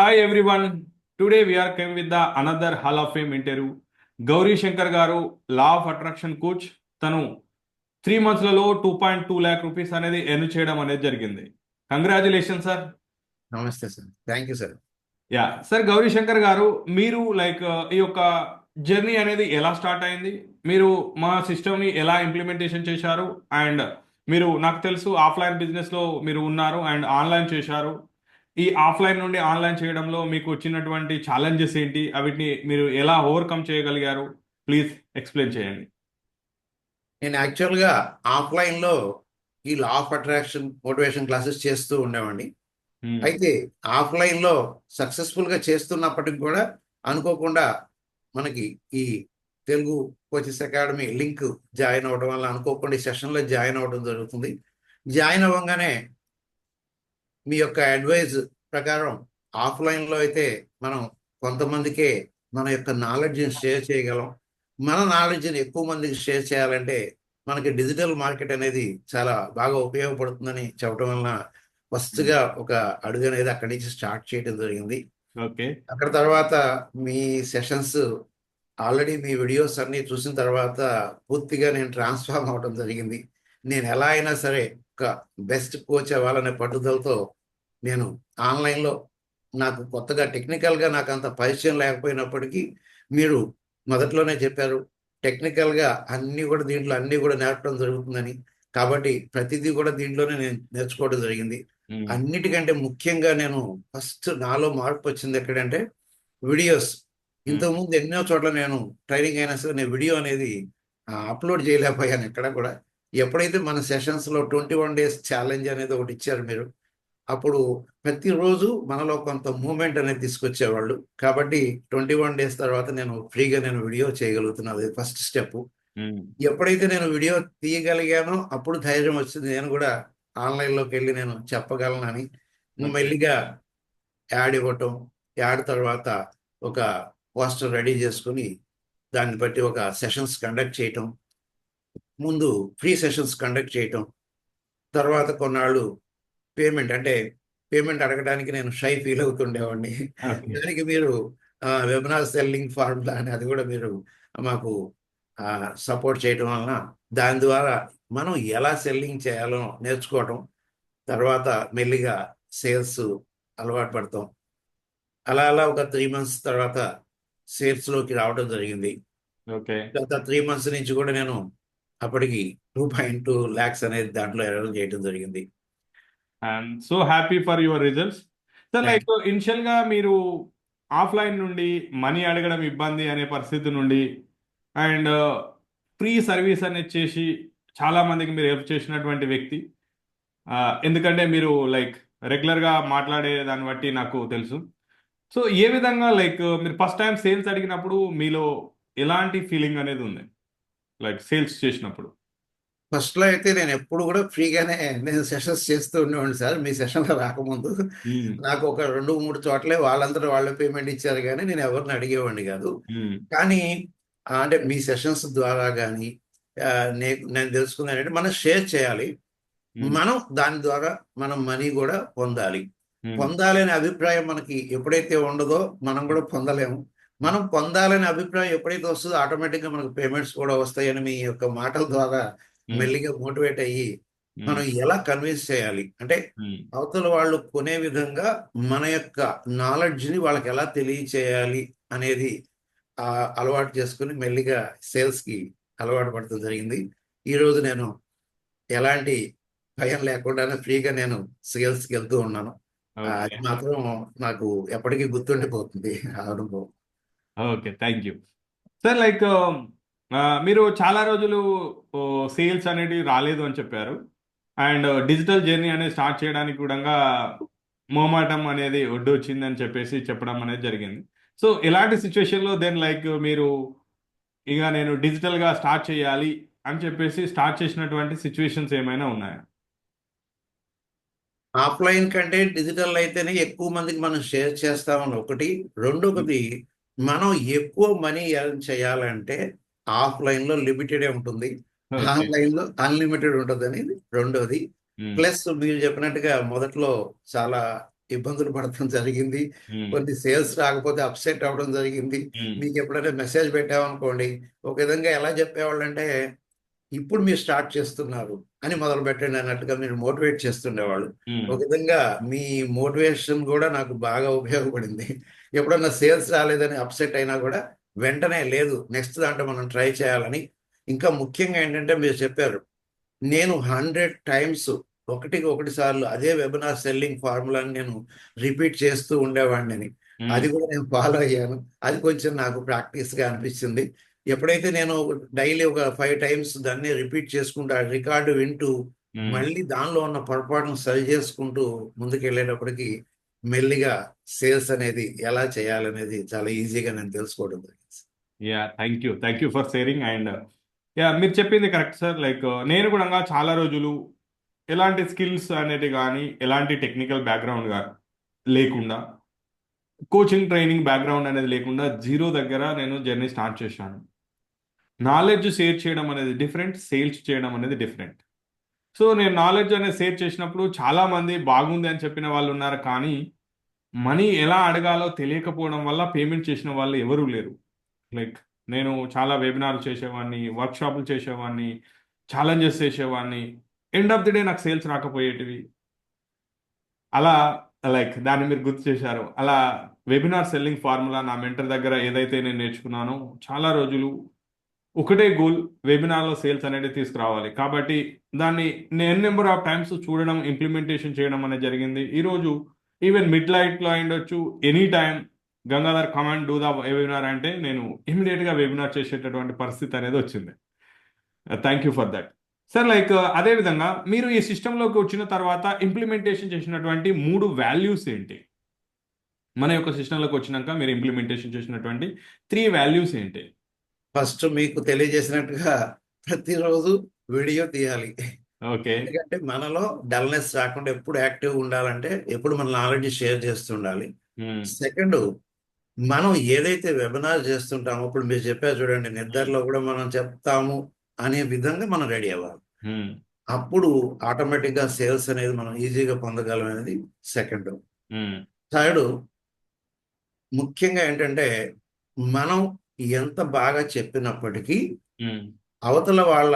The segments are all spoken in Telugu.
Hi everyone. Today we are came with the another Hall of Fame interview. Gauri Shankar గారు లా ఆఫ్ అట్రాక్షన్ కోచ్. తను 3 monthsలలో 2.2 lakh రూపీస్ అనేది ఎర్న్ చేయడం అనేది జరిగింది. Congratulation sir. నమస్తే sir. Thank you sir. Yeah sir, Gauri Shankar garu, మీరు ఈ యొక్క జర్నీ అనేది ఎలా స్టార్ట్ అయింది? మీరు మా సిస్టమ్ని ఎలా ఇంప్లిమెంటేషన్ చేశారు? అండ్ మీరు, నాకు తెలుసు, ఆఫ్లైన్ బిజినెస్లో మీరు ఉన్నారు అండ్ ఆన్లైన్ చేశారు. ఈ ఆఫ్లైన్ నుండి ఆన్లైన్ చేయడంలో మీకు వచ్చినటువంటి ఛాలెంజెస్ ఏంటి? అవిటిని మీరు ఎలా ఓవర్కమ్ చేయగలిగారు? ప్లీజ్ ఎక్స్ప్లెయిన్ చేయండి. నేను యాక్చువల్గా ఆఫ్లైన్లో ఈ law of attraction motivation classes చేస్తూ ఉండేవాడిని. అయితే ఆఫ్లైన్లో సక్సెస్ఫుల్గా చేస్తున్నప్పటికి కూడా అనుకోకుండా మనకి ఈ Telugu coaches academy link join అవ్వడం వల్ల అనుకోకుండా ఈ సెషన్లో జాయిన్ అవ్వడం జరుగుతుంది. జాయిన్ అవ్వగానే మీ యొక్క అడ్వైజ్ ప్రకారం ఆఫ్లైన్లో అయితే మనం కొంతమందికే మన యొక్క నాలెడ్జ్ని షేర్ చేయగలం. మన నాలెడ్జ్ని ఎక్కువ మందికి షేర్ చేయాలంటే మనకి డిజిటల్ మార్కెట్ అనేది చాలా బాగా ఉపయోగపడుతుందని చెప్పడం వలన ఫస్ట్గా ఒక అడుగు అనేది అక్కడి నుంచి స్టార్ట్ చేయడం జరిగింది. ఓకే. అక్కడ తర్వాత మీ సెషన్స్ ఆల్రెడీ మీ వీడియోస్ అన్నీ చూసిన తర్వాత పూర్తిగా నేను ట్రాన్స్ఫార్మ్ అవడం జరిగింది. నేను ఎలా అయినా సరే ఒక బెస్ట్ కోచ్ అవ్వాలనే పట్టుదలతో నేను ఆన్లైన్లో, నాకు కొత్తగా టెక్నికల్గా నాకు అంత పరిచయం లేకపోయినప్పటికీ మీరు మొదట్లోనే చెప్పారు టెక్నికల్గా అన్నీ కూడా నేర్పడం జరుగుతుందని. కాబట్టి ప్రతిదీ కూడా దీంట్లోనే నేను నేర్చుకోవడం జరిగింది. అన్నిటికంటే ముఖ్యంగా నేను ఫస్ట్ నాలో మార్పు వచ్చింది ఎక్కడంటే వీడియోస్. ఇంతకుముందు ఎన్నో చోట్ల నేను ట్రైనింగ్ అయినా సరే నేను వీడియో అనేది అప్లోడ్ చేయలేకపోయాను ఎక్కడ కూడా. ఎప్పుడైతే మన సెషన్స్లో 21 days ఛాలెంజ్ అనేది ఒకటి ఇచ్చారు మీరు, అప్పుడు ప్రతిరోజు మనలో కొంత మూమెంట్ అనేది తీసుకొచ్చేవాళ్ళు. కాబట్టి 21 days తర్వాత నేను ఫ్రీగా వీడియో చేయగలుగుతున్నాను. అది ఫస్ట్ స్టెప్. ఎప్పుడైతే నేను వీడియో తీయగలిగానో అప్పుడు ధైర్యం వచ్చింది నేను కూడా ఆన్లైన్లోకి వెళ్ళి నేను చెప్పగలనని. మెల్లిగా యాడ్ ఇవ్వటం, యాడ్ తర్వాత ఒక పోస్టర్ రెడీ చేసుకుని దాన్ని బట్టి ఒక సెషన్స్ కండక్ట్ చేయటం, ముందు ఫ్రీ సెషన్స్ కండక్ట్ చేయటం, తర్వాత కొన్నాళ్ళు పేమెంట్ అడగడానికి నేను షై ఫీల్ అవుతుండేవాడిని. దానికి మీరు వెబినార్ సెల్లింగ్ ఫార్ములా అని అది కూడా మీరు మాకు సపోర్ట్ చేయడం వలన దాని ద్వారా మనం ఎలా సెల్లింగ్ చేయాలో నేర్చుకోవటం, తర్వాత మెల్లిగా సేల్స్ అలవాటు పడతాం. అలా ఒక 3 months తర్వాత సేల్స్లోకి రావడం జరిగింది. ఓకే. గత 3 months నుంచి కూడా నేను అప్పటికి 2.2 lakhs అనేది దాంట్లో ఎర్న్ చేయడం జరిగింది. I'm so happy for your results. Sir, like ఇనిషియల్గా మీరు ఆఫ్లైన్ నుండి మనీ అడగడం ఇబ్బంది అనే పరిస్థితి నుండి అండ్ ఫ్రీ సర్వీస్ అనేది చేసి చాలా మందికి మీరు హెల్ప్ చేసినటువంటి వ్యక్తి. ఎందుకంటే మీరు లైక్ రెగ్యులర్గా మాట్లాడే దాన్ని బట్టి నాకు తెలుసు. సో ఏ విధంగా లైక్ మీరు ఫస్ట్ టైం సేల్స్ అడిగినప్పుడు మీలో ఎలాంటి ఫీలింగ్ అనేది ఉంది, లైక్ సేల్స్ చేసినప్పుడు? ఫస్ట్లో అయితే నేను ఎప్పుడు కూడా ఫ్రీగానే నేను సెషన్స్ చేస్తూ ఉండేవాడిని సార్. మీ సెషన్లో రాకముందు నాకు ఒక 2-3 చోట్లే వాళ్ళందరూ వాళ్ళే పేమెంట్ ఇచ్చారు, కానీ నేను ఎవరిని అడిగేవాడిని కాదు. కానీ అంటే మీ సెషన్స్ ద్వారా కానీ నేను తెలుసుకుంది ఏంటంటే మనం షేర్ చేయాలి, మనం దాని ద్వారా మనం మనీ కూడా పొందాలి. పొందాలనే అభిప్రాయం మనకి ఎప్పుడైతే ఉండదో మనం కూడా పొందలేము. మనం పొందాలనే అభిప్రాయం ఎప్పుడైతే వస్తుందో ఆటోమేటిక్గా మనకు పేమెంట్స్ కూడా వస్తాయని మీ యొక్క మాటల ద్వారా మెల్లిగా మోటివేట్ అయ్యి మనం ఎలా కన్విన్స్ చేయాలి అంటే అవతల వాళ్ళు కొనే విధంగా మన యొక్క నాలెడ్జ్ని వాళ్ళకి ఎలా తెలియచేయాలి అనేది అలవాటు చేసుకుని మెల్లిగా సేల్స్కి అలవాటు పడటం జరిగింది. ఈరోజు నేను ఎలాంటి భయం లేకుండానే ఫ్రీగా నేను సేల్స్కి వెళ్తూ ఉన్నాను. అది మాత్రం నాకు ఎప్పటికీ గుర్తుండిపోతుంది ఆ అనుభవం. Okay, thank you sir. Like మీరు చాలా రోజులు సేల్స్ అనేది రాలేదు అని చెప్పారు అండ్ డిజిటల్ జర్నీ అనేది స్టార్ట్ చేయడానికి కూడా మొహమాటం అనేది ఒడ్డు వచ్చిందని చెప్పేసి చెప్పడం అనేది జరిగింది. సో ఇలాంటి సిచ్యువేషన్లో దెన్ లైక్ మీరు ఇక నేను డిజిటల్గా స్టార్ట్ చేయాలి అని చెప్పేసి స్టార్ట్ చేసినటువంటి సిచ్యువేషన్స్ ఏమైనా ఉన్నాయా? ఆఫ్లైన్ కంటే డిజిటల్ అయితేనే ఎక్కువ మందికి మనం షేర్ చేస్తామని ఒకటి. రెండోది, మనం ఎక్కువ మనీ ఎర్న్ చేయాలంటే ఆఫ్లైన్లో లిమిటెడే ఉంటుంది, ఆన్లైన్లో అన్లిమిటెడ్ ఉంటుంది అనేది రెండోది. ప్లస్ మీరు చెప్పినట్టుగా మొదట్లో చాలా ఇబ్బందులు పడటం జరిగింది. ఉమ్, కొన్ని సేల్స్ రాకపోతే అప్సెట్ అవ్వడం జరిగింది. ఉమ్, మీకు ఎప్పుడైనా మెసేజ్ పెట్టామనుకోండి, ఒక విధంగా ఎలా చెప్పేవాళ్ళంటే, ఇప్పుడు మీరు స్టార్ట్ చేస్తున్నారు అని మొదలుపెట్టండి అన్నట్టుగా మీరు మోటివేట్ చేస్తుండేవాళ్ళు. ఉమ్, ఒక విధంగా మీ మోటివేషన్ కూడా నాకు బాగా ఉపయోగపడింది. ఎప్పుడన్నా సేల్స్ రాలేదని అప్సెట్ అయినా కూడా వెంటనే లేదు, నెక్స్ట్ దాంట్లో మనం ట్రై చేయాలని. ఇంకా ముఖ్యంగా ఏంటంటే మీరు చెప్పారు, నేను 100 టైమ్స్ ఒకటికి ఒకటి సార్లు అదే వెబినార్ సెల్లింగ్ ఫార్ములాని నేను రిపీట్ చేస్తూ ఉండేవాడిని. ఉమ్, అది కూడా నేను ఫాలో అయ్యాను. అది కొంచెం నాకు ప్రాక్టీస్గా అనిపించింది. ఎప్పుడైతే నేను డైలీ ఒక 5 టైమ్స్ దాన్ని రిపీట్ చేసుకుంటూ ఆ రికార్డు వింటూ ఉమ్. మళ్ళీ దానిలో ఉన్న పొరపాటును సరి చేసుకుంటూ ముందుకు వెళ్ళేటప్పటికి మెల్లిగా సేల్స్ అనేది ఎలా చేయాలనేది చాలా ఈజీగా నేను తెలుసుకోవడం జరిగింది. Yeah, thank you for sharing. And yeah, మీరు చెప్పింది కరెక్ట్ సార్. లైక్ నేను కూడా చాలా రోజులు ఎలాంటి స్కిల్స్ అనేది కానీ ఎలాంటి టెక్నికల్ బ్యాక్గ్రౌండ్ లేకుండా, కోచింగ్ ట్రైనింగ్ బ్యాక్గ్రౌండ్ అనేది లేకుండా జీరో దగ్గర నేను జర్నీ స్టార్ట్ చేశాను. నాలెడ్జ్ షేర్ చేయడం అనేది డిఫరెంట్, సేల్స్ చేయడం అనేది డిఫరెంట్. సో నేను నాలెడ్జ్ అనేది షేర్ చేసినప్పుడు చాలా మంది బాగుంది అని చెప్పిన వాళ్ళు ఉన్నారు, కానీ మనీ ఎలా అడగాలో తెలియకపోవడం వల్ల పేమెంట్ చేసిన వాళ్ళు ఎవరూ లేరు. లైక్ నేను చాలా వెబినార్లు చేసేవాడిని, వర్క్షాపులు చేసేవాడిని, ఛాలెంజెస్ చేసేవాడిని. ఎండ్ ఆఫ్ ది డే నాకు సేల్స్ రాకపోయేటివి. అలా లైక్ దాన్ని మీరు గుర్తు చేశారు. అలా వెబినార్ సెల్లింగ్ ఫార్ములా నా మెంటర్ దగ్గర ఏదైతే నేను నేర్చుకున్నానో, చాలా రోజులు ఒకటే గోల్, వెబినార్లో సేల్స్ అనేది తీసుకురావాలి. కాబట్టి దాన్ని నేను నెంబర్ ఆఫ్ టైమ్స్ చూడడం, ఇంప్లిమెంటేషన్ చేయడం అనేది జరిగింది. ఈరోజు ఈవెన్ మిడ్ లైట్లో అయిండొచ్చు, any time Gangadhar command do the webinar అంటే నేను ఇమీడియట్గా వెబినార్ చేసేటటువంటి పరిస్థితి అనేది వచ్చింది. Thank you for that sir. Like అదేవిధంగా మీరు ఈ సిస్టంలోకి వచ్చిన తర్వాత ఇంప్లిమెంటేషన్ చేసినటువంటి 3 వాల్యూస్ ఏంటి? మన యొక్క సిస్టంలోకి వచ్చినాక మీరు ఇంప్లిమెంటేషన్ చేసినటువంటి 3 వాల్యూస్ ఏంటి? ఫస్ట్ మీకు తెలియజేసినట్టుగా ప్రతిరోజు వీడియో తీయాలి. ఓకే. ఎందుకంటే మనలో డల్నెస్ రాకుండా ఎప్పుడు యాక్టివ్ ఉండాలంటే ఎప్పుడు మన నాలెడ్జ్ షేర్ చేస్తుండాలి. సెకండ్, మనం ఏదైతే వెబినార్ చేస్తుంటామో, ఇప్పుడు మీరు చెప్పారు చూడండి, నిద్రలో కూడా మనం చెప్తాము అనే విధంగా మనం రెడీ అవ్వాలి. అప్పుడు ఆటోమేటిక్గా సేల్స్ అనేది మనం ఈజీగా పొందగలం అనేది సెకండ్. థర్డ్, ముఖ్యంగా ఏంటంటే మనం ఎంత బాగా చెప్పినప్పటికీ అవతల వాళ్ళ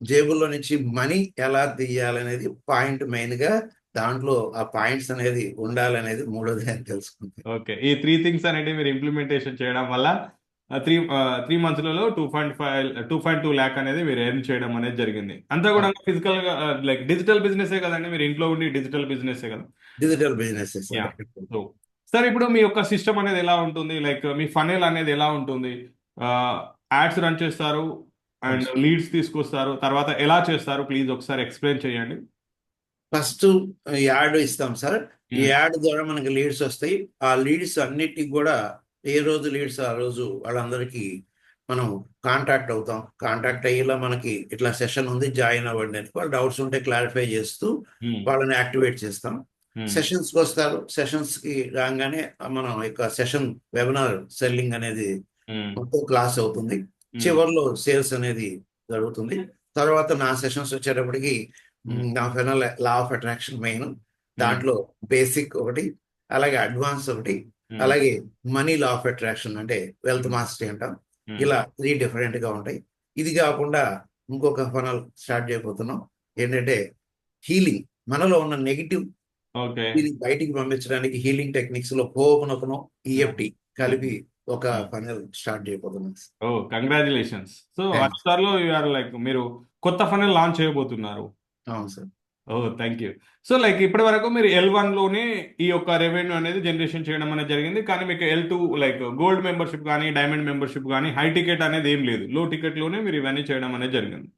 జేబుల్లో నుంచి మనీ ఎలా తీయాలనేది పాయింట్ మెయిన్గా, దాంట్లో ఆ పాయింట్స్ అనేది ఉండాలనేది మూడోది అని తెలుసుకుంది. ఓకే. ఈ 3 థింగ్స్ అనేవి మీరు ఇంప్లిమెంటేషన్ చేయడం వల్ల 3 మంత్స్లలో 2.2 ల్యాక్ అనేది మీరు ఎర్న్ చేయడం అనేది జరిగింది. అంతా కూడా ఫిజికల్ గా లైక్ డిజిటల్ బిజినెసే కదండి, మీరు ఇంట్లో ఉండి డిజిటల్ బిజినెసే కదా. Digital business. Yeah. So sir, ఇప్పుడు మీ యొక్క సిస్టమ్ అనేది ఎలా ఉంటుంది? లైక్ మీ ఫనెల్ అనేది ఎలా ఉంటుంది? యాడ్స్ రన్ చేస్తారు అండ్ లీడ్స్ తీసుకొస్తారు, తర్వాత ఎలా చేస్తారు? ప్లీజ్ ఒకసారి ఎక్స్ప్లెయిన్ చేయండి. ఫస్ట్ యాడ్ ఇస్తాం సార్. ఈ యాడ్ ద్వారా మనకి లీడ్స్ వస్తాయి. ఆ లీడ్స్ అన్నిటికి కూడా ఏ రోజు లీడ్స్ ఆ రోజు వాళ్ళందరికీ మనం కాంటాక్ట్ అవుతాం. కాంటాక్ట్ అయ్యేలా మనకి ఇట్లా సెషన్ ఉంది, జాయిన్ అవ్వండి అని వాళ్ళు డౌట్స్ ఉంటే క్లారిఫై చేస్తూ వాళ్ళని యాక్టివేట్ చేస్తాం. సెషన్స్కి వస్తారు. సెషన్స్కి రాగానే మనం యొక్క సెషన్ వెబినార్ సెల్లింగ్ అనేది మొత్తం క్లాస్ అవుతుంది. చివరిలో సేల్స్ అనేది జరుగుతుంది. తర్వాత నా సెషన్స్ వచ్చేటప్పటికి నా final law of attraction main, దాంట్లో బేసిక్ ఒకటి, అలాగే అడ్వాన్స్ ఒకటి, అలాగే మనీ లా ఆఫ్ అట్రాక్షన్ అంటే వెల్త్ మాస్టరీ అంటాం. ఇలా 3 డిఫరెంట్గా ఉంటాయి. ఇది కాకుండా ఇంకొక ఫనల్ స్టార్ట్ చేయబోతున్నాం. ఏంటంటే హీలింగ్, మనలో ఉన్న నెగిటివ్ బయటికి పంపించడానికి హీలింగ్ టెక్నిక్స్ లో హోమనొకను, ఈఎఫ్టి కలిపి ఒక ఫనల్ స్టార్ట్ చేయబోతున్నాం. Oh, congratulations. సో హాట్‌స్టార్లో లైక్ మీరు కొత్త ఫనల్ లాంచ్ చేయబోతున్నారు. అవును sir. Oh, thank you. So like ఇప్పటి వరకు మీరు L1లోనే ఈ యొక్క రెవెన్యూ అనేది జనరేషన్ చేయడం అనేది జరిగింది, కానీ మీకు L2 లైక్ గోల్డ్ మెంబర్షిప్ కానీ డైమండ్ మెంబర్షిప్ కానీ హై టికెట్ అనేది ఏం లేదు. లో టికెట్ లోనే మీరు ఇవన్నీ చేయడం అనేది జరిగింది.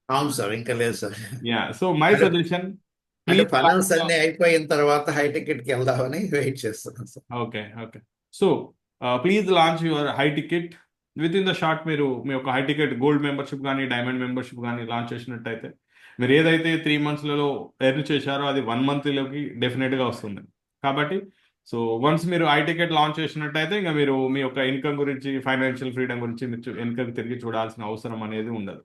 అవును సార్, ఇంకా లేదు sir. Yeah. So my suggestion, అంటే ప్లీజ్. ఫైనాన్స్ అన్ని అయిపోయిన తర్వాత హై టికెట్ కి వెళ్దామని వెయిట్ చేస్తున్నాం sir. Okay. So please launch your high ticket with in the short. మీరు మీ యొక్క హై టికెట్ గోల్డ్ మెంబర్షిప్ కానీ డైమండ్ మెంబర్షిప్ కానీ లాంచ్ చేసినట్టయితే మీరు ఏదైతే 3 మంత్స్లలో ఎర్న్ చేశారో అది 1 మంత్లోకి డెఫినెట్గా వస్తుంది. కాబట్టి సో వన్స్ మీరు హై టికెట్ లాంచ్ చేసినట్టయితే ఇంకా మీరు మీ యొక్క ఇన్కమ్ గురించి, ఫైనాన్షియల్ ఫ్రీడమ్ గురించి మీరు వెనుకకి తిరిగి చూడాల్సిన అవసరం అనేది ఉండదు.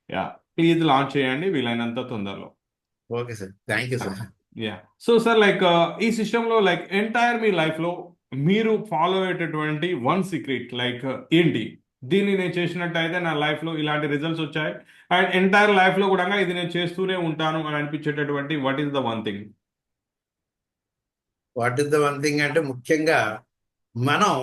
యా, ప్లీజ్ లాంచ్ చేయండి వీలైనంత తొందరలో. Okay sir, thank you sir. Yeah. So sir like ఈ సిస్టంలో లైక్ ఎంటైర్ మీ లైఫ్లో మీరు ఫాలో అయ్యేటటువంటి వన్ సీక్రెట్ లైక్ ఏంటి? దీన్ని నేను చేసినట్టయితే నా లైఫ్లో ఇలాంటి రిజల్ట్స్ వచ్చాయి అండ్ ఎంటైర్ లైఫ్లో కూడా ఇది నేను చేస్తూనే ఉంటాను అని అనిపించేటటువంటి what is the one thing? What is the one thing అంటే ముఖ్యంగా మనం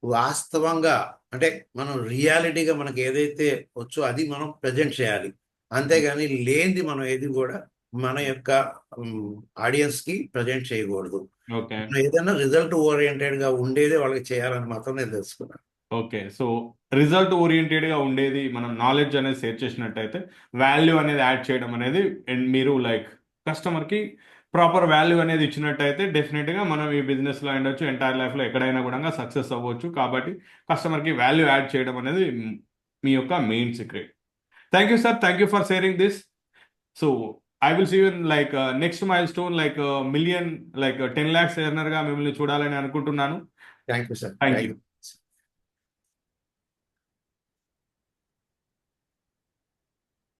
వాస్తవంగా అంటే మనం రియాలిటీగా మనకి ఏదైతే వచ్చో అది మనం ప్రజెంట్ చేయాలి. అంతేగాని లేనిది మనం ఏది కూడా మన యొక్క ఆడియన్స్ కి ప్రజెంట్ చేయకూడదు. ఓకే. మనం ఏదైనా రిజల్ట్ ఓరియంటెడ్ గా ఉండేదే వాళ్ళకి చేయాలని మాత్రం నేను తెలుసుకున్నాను. ఓకే. సో రిజల్ట్ ఓరియంటెడ్గా ఉండేది మనం నాలెడ్జ్ అనేది షేర్ చేసినట్టయితే వాల్యూ అనేది యాడ్ చేయడం అనేది అండ్ మీరు లైక్ కస్టమర్కి ప్రాపర్ వాల్యూ అనేది ఇచ్చినట్టయితే డెఫినెట్గా మనం ఈ బిజినెస్లో ఉండొచ్చు ఎంటైర్ లైఫ్లో ఎక్కడైనా కూడా సక్సెస్ అవ్వచ్చు. కాబట్టి కస్టమర్కి వాల్యూ యాడ్ చేయడం అనేది మీ యొక్క main secret. Thank you sir, thank you for sharing this. So I will see you in like next milestone like million like 10 lakhs ఎర్నర్గా మిమ్మల్ని చూడాలని అనుకుంటున్నాను. Thank you sir. Thank thank you. You.